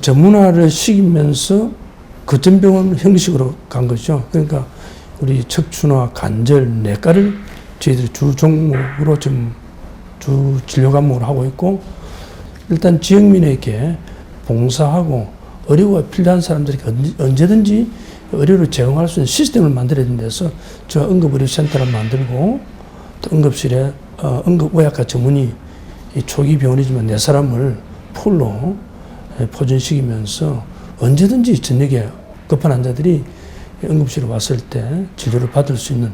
전문화를 시키면서 거점병원 형식으로 간 거죠. 그러니까 우리 척추나 관절, 내과를 저희들이 주 종목으로 좀 주 진료 과목으로 하고 있고, 일단 지역민에게 봉사하고 의료가 필요한 사람들에게 언제든지 의료를 제공할 수 있는 시스템을 만들어야 된다서 제가 응급의료센터를 만들고, 또 응급실에 응급의학과 전문의 초기 병원이지만 4사람을 풀로 포진시키면서 언제든지 저녁에 급한 환자들이 응급실에 왔을 때 진료를 받을 수 있는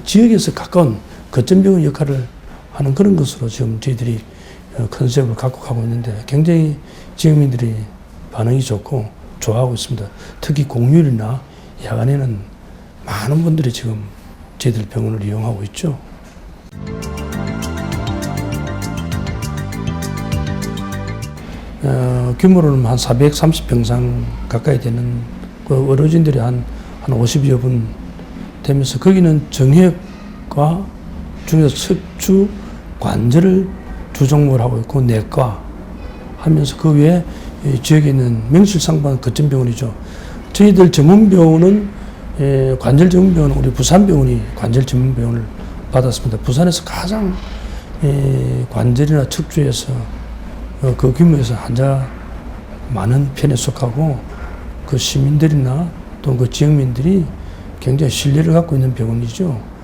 지역에서 가까운 거점병원 역할을 하는 그런 것으로 지금 저희들이 컨셉을 갖고 가고 있는데, 굉장히 지역민들이 반응이 좋고 좋아하고 있습니다. 특히 공휴일이나 야간에는 많은 분들이 지금 저희들 병원을 이용하고 있죠. 규모로는 한 430평상 가까이 되는 그 의료진들이 한 50여 분 되면서, 거기는 정형외과 중에서 척추, 관절을 주종목으로 하고 있고 내과 하면서 그 외에 지역에 있는 명실상부한 거점병원이죠. 저희들 전문병원은 관절 전문병원은 우리 부산병원이 관절 전문병원을 받았습니다. 부산에서 가장 관절이나 척추에서 그 규모에서 환자 많은 편에 속하고, 그 시민들이나 또는 그 지역민들이 굉장히 신뢰를 갖고 있는 병원이죠.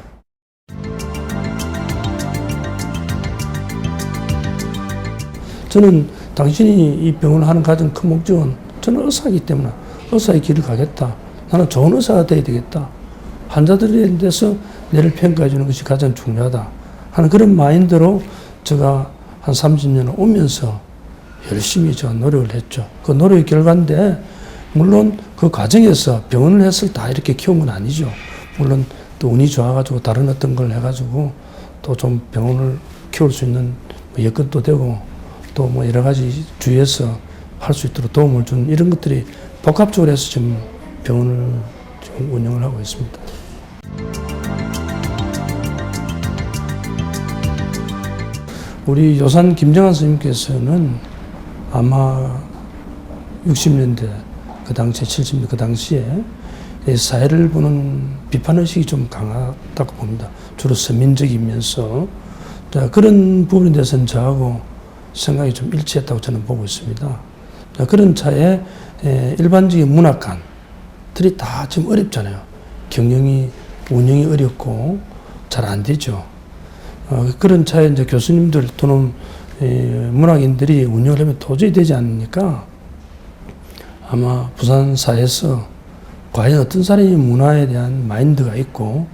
저는 당신이 이 병원을 하는 가장 큰 목적은, 저는 의사이기 때문에 의사의 길을 가겠다. 나는 좋은 의사가 되어야 되겠다. 환자들에 대해서 내를 평가해 주는 것이 가장 중요하다 하는 그런 마인드로 제가 한 30년을 오면서 열심히 제가 노력을 했죠. 그 노력의 결과인데, 물론 그 과정에서 병원을 해서 다 이렇게 키운 건 아니죠. 물론 또 운이 좋아가지고 다른 어떤 걸 해가지고 또 좀 병원을 키울 수 있는 여건도 되고, 또 뭐 여러 가지 주위에서 할 수 있도록 도움을 준 이런 것들이 복합적으로 해서 지금 병원을 지금 운영을 하고 있습니다. 우리 요산 김정환 선생님께서는 아마 60년대 그 당시에 70년대 그 당시에 사회를 보는 비판의식이 좀 강하다고 봅니다. 주로 서민적이면서 그런 부분에 대해서는 저하고 생각이 좀 일치했다고 저는 보고 있습니다. 그런 차에 일반적인 문학관들이 다 지금 어렵잖아요. 경영이, 운영이 어렵고 잘 안 되죠. 그런 차에 이제 교수님들 또는 문학인들이 운영을 하면 도저히 되지 않으니까, 아마 부산사에서 과연 어떤 사람이 문화에 대한 마인드가 있고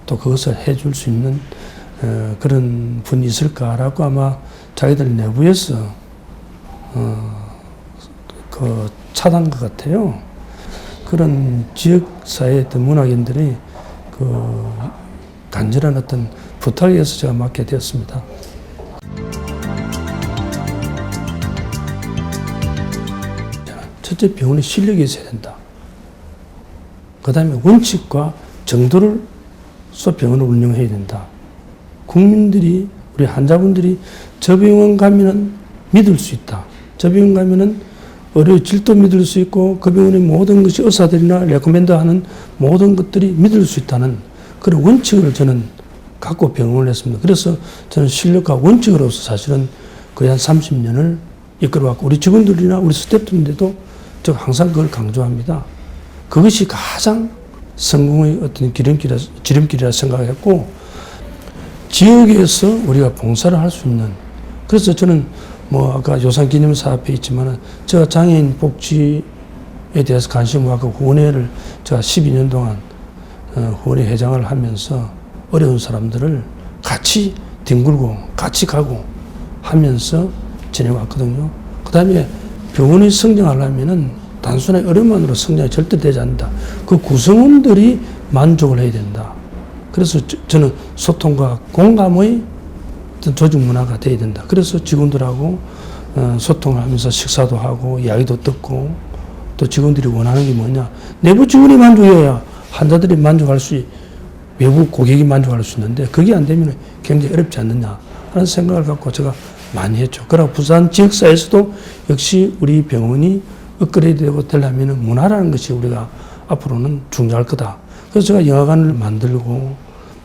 또 그것을 해줄 수 있는 그런 분이 있을까라고 아마 자기들 내부에서 그 찾아한 것 같아요. 그런 지역사회의 어떤 문학인들이 그 간절한 어떤 부탁에 의해서 제가 맡게 되었습니다. 첫째, 병원에 실력이 있어야 된다. 그 다음에 원칙과 정도를 써 병원을 운영해야 된다. 국민들이, 우리 환자분들이 저 병원 가면은 믿을 수 있다. 저 병원 가면은 의료 질도 믿을 수 있고, 그 병원의 모든 것이 의사들이나 레코멘드 하는 모든 것들이 믿을 수 있다는 그런 원칙을 저는 갖고 병원을 했습니다. 그래서 저는 실력과 원칙으로서 사실은 거의 한 30년을 이끌어왔고, 우리 직원들이나 우리 스태프들인데도 제가 항상 그걸 강조합니다. 그것이 가장 성공의 어떤 지름길이라 생각했고, 지역에서 우리가 봉사를 할 수 있는, 그래서 저는 뭐 아까 요산기념사 앞에 있지만은 제가 장애인 복지에 대해서 관심을 갖고 후원회를 제가 12년 동안 후원회 회장을 하면서 어려운 사람들을 같이 뒹굴고 같이 가고 하면서 지내왔거든요. 그 다음에 병원이 성장하려면은 단순하게 어려움만으로 성장이 절대 되지 않는다. 그 구성원들이 만족을 해야 된다. 그래서 저는 소통과 공감의 어떤 조직 문화가 돼야 된다. 그래서 직원들하고 소통을 하면서 식사도 하고 이야기도 듣고, 또 직원들이 원하는 게 뭐냐. 내부 직원이 만족해야 환자들이 만족할 수 있고 외부 고객이 만족할 수 있는데, 그게 안 되면 굉장히 어렵지 않느냐 하는 생각을 갖고 제가 많이 했죠. 그러나 부산 지역사회에서도 역시 우리 병원이 업그레이드되고 되려면 문화라는 것이 우리가 앞으로는 중요할 거다. 그래서 제가 영화관을 만들고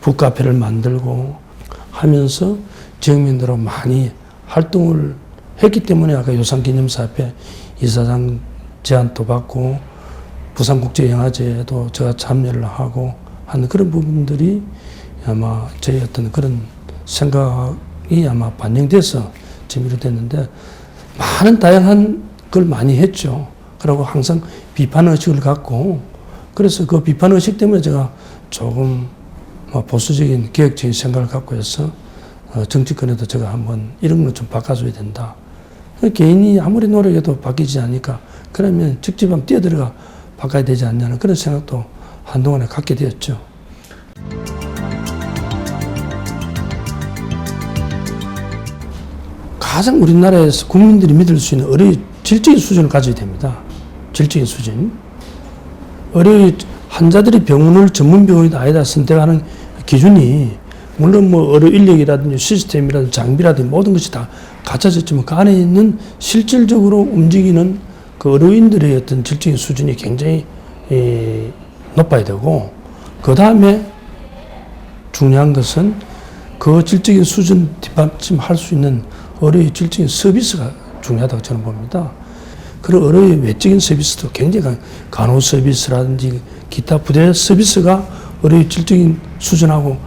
북카페를 만들고 하면서 지역민들하고 많이 활동을 했기 때문에 아까 요상기념사 앞에 이사장 제안도 받고 부산국제영화제에도 제가 참여를 하고 하는 그런 부분들이 아마 저의 어떤 그런 생각이 아마 반영돼서 지금 이렇게 됐는데 많은 다양한 걸 많이 했죠. 그리고 항상 비판의식을 갖고 그래서 그 비판의식 때문에 제가 조금 보수적인 개혁적인 생각을 갖고 해서 정치권에도 제가 한번 이런 걸 좀 바꿔줘야 된다. 개인이 아무리 노력해도 바뀌지 않으니까 그러면 직접 한번 뛰어들어가 바꿔야 되지 않냐는 그런 생각도 한동안에 갖게 되었죠. 가장 우리나라에서 국민들이 믿을 수 있는 의료의 질적인 수준을 가져야 됩니다. 질적인 수준. 의료의 환자들이 병원을 전문 병원이다 아니다 선택하는 기준이 물론 뭐 의료 인력이라든지 시스템이라든지 장비라든지 모든 것이 다 갖춰졌지만 그 안에 있는 실질적으로 움직이는 그 의료인들의 어떤 질적인 수준이 굉장히 높아야 되고 그 다음에 중요한 것은 그 질적인 수준 뒷받침할 수 있는 의료의 질적인 서비스가 중요하다고 저는 봅니다. 그런 의료의 외적인 서비스도 굉장히 간호 서비스라든지 기타 부대 서비스가 의료의 질적인 수준하고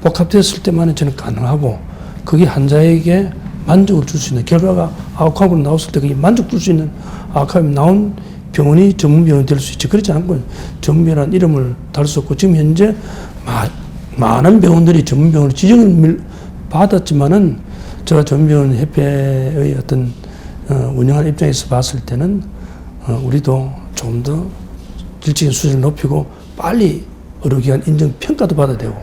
복합됐을 때만 저는 가능하고 그게 환자에게 만족을 줄 수 있는 결과가 아웃컴으로 나왔을 때 그게 만족 줄 수 있는 아웃컴이 나온 병원이 전문병원이 될 수 있지. 그렇지 않고 전문병이라는 이름을 달 수 없고 지금 현재 많은 병원들이 전문병원을 지정을 받았지만은 제가 전문병원 협회의 어떤 운영하는 입장에서 봤을 때는 우리도 좀 더 질적인 수준을 높이고 빨리 의료기관 인정 평가도 받아야 되고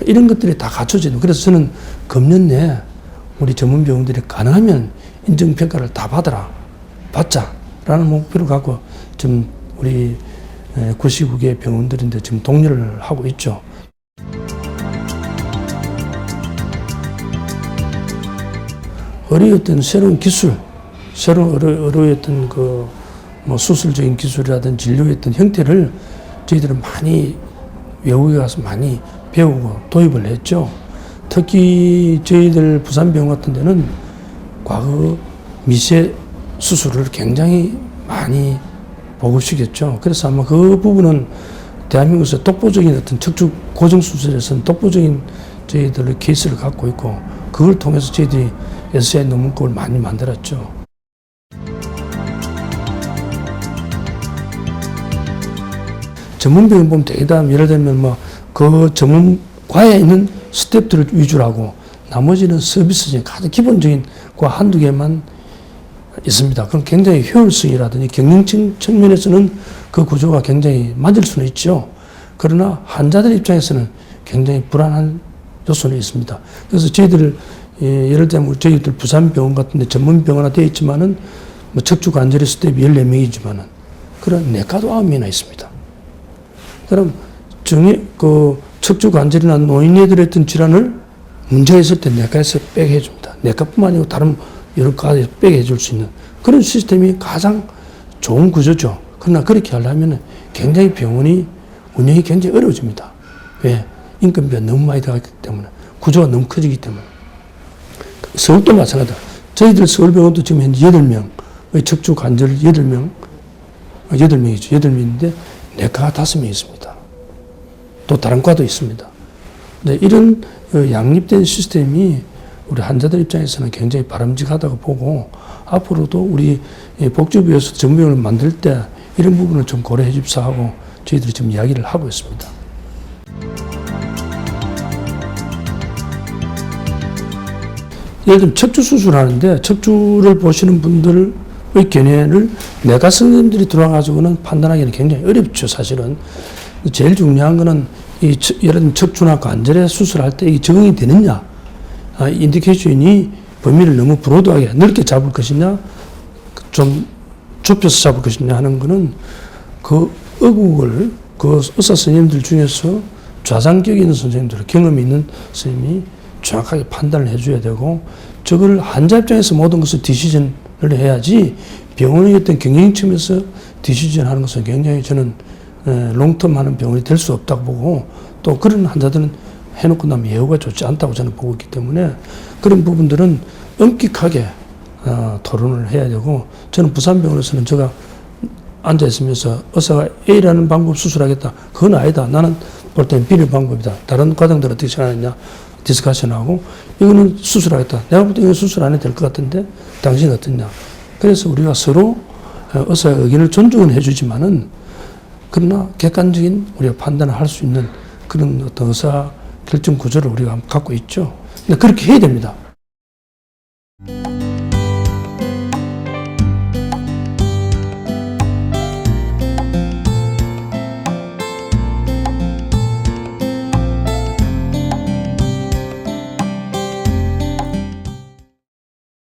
이런 것들이 다 갖춰져야 돼요. 그래서 저는 금년 내에 우리 전문병원들이 가능하면 인정평가를 다 받자라는 목표를 갖고 지금 우리 99개 병원들인데 지금 독려를 하고 있죠. 의료의 어떤 새로운 기술, 새로운 의료의 어떤 뭐 수술적인 기술이라든지 진료의 어떤 형태를 저희들은 많이 외국에 가서 많이 배우고 도입을 했죠. 특히 저희들 부산병원 같은 데는 과거 미세 수술을 굉장히 많이 보급시켰죠. 그래서 아마 그 부분은 대한민국에서 독보적인 어떤 척추 고정 수술에서는 독보적인 저희들의 케이스를 갖고 있고 그걸 통해서 저희들이 SCI 논문급을 많이 만들었죠. 전문병원 보면 대단 예를 들면 뭐 그 전문과에 있는 스태프들을 위주로 하고 나머지는 서비스 중에 가장 기본적인 과 한두 개만 있습니다. 그럼 굉장히 효율성이라든지 경영층 측면에서는 그 구조가 굉장히 맞을 수는 있죠. 그러나 환자들 입장에서는 굉장히 불안한 요소는 있습니다. 그래서 저희들 예를 들면 저희들 부산병원 같은 데 전문병원화 되어 있지만은 뭐 척추관절의 스텝이 14명이지만은 그런 내과도 9명이나 있습니다. 그럼 그 척추관절이나 노인네들의 어떤 질환을 문제가 있을 때 내과에서 빼게 해줍니다. 내과뿐만 아니고 다른 여러 가지 빼게 해줄 수 있는 그런 시스템이 가장 좋은 구조죠. 그러나 그렇게 하려면 굉장히 병원이 운영이 굉장히 어려워집니다. 왜? 인건비가 너무 많이 들어가기 때문에 구조가 너무 커지기 때문에. 서울도 마찬가지다. 저희들 서울병원도 지금 현재 8명, 척추관절 8명, 8명이죠. 8명인데 내과가 5명 있습니다. 또 다른 과도 있습니다. 네, 이런 양립된 시스템이 우리 환자들 입장에서는 굉장히 바람직하다고 보고 앞으로도 우리 복지부에서 전문병원을 만들 때 이런 부분을 좀 고려해 줍사 하고 저희들이 지금 이야기를 하고 있습니다. 예를 들면 척추 수술하는데 척추를 보시는 분들의 견해를 내과 선생님들이 들어와가지고는 판단하기는 굉장히 어렵죠, 사실은. 제일 중요한 거는 예를 들면 척추나 관절에 수술할 때 이게 적응이 되느냐, 인디케이션이 범위를 너무 브로드하게 넓게 잡을 것이냐, 좀 좁혀서 잡을 것이냐 하는 거는 그 의국을 그 의사 선생님들 중에서 좌상격이 있는 선생님들, 경험이 있는 선생님이 정확하게 판단을 해줘야 되고, 저걸 환자 입장에서 모든 것을 디시전을 해야지 병원의 어떤 경영 측면에서 디시전 하는 것은 굉장히 저는 롱텀 하는 병원이 될 수 없다고 보고, 또 그런 환자들은 해놓고 나면 예후가 좋지 않다고 저는 보고 있기 때문에 그런 부분들은 엄격하게 토론을 해야 되고, 저는 부산병원에서는 제가 앉아있으면서 의사가 A라는 방법 수술하겠다, 그건 아니다, 나는 볼 때는 B의 방법이다, 다른 과정들 어떻게 생각하느냐 디스커션하고, 이거는 수술하겠다, 내가 볼 때 이거 수술 안 해도 될 것 같은데 당신은 어떻냐. 그래서 우리가 서로 의사의 의견을 존중은 해주지만은, 그러나 객관적인 우리가 판단을 할 수 있는 그런 어떤 의사 결정 구조를 우리가 갖고 있죠. 근데 그렇게 해야 됩니다.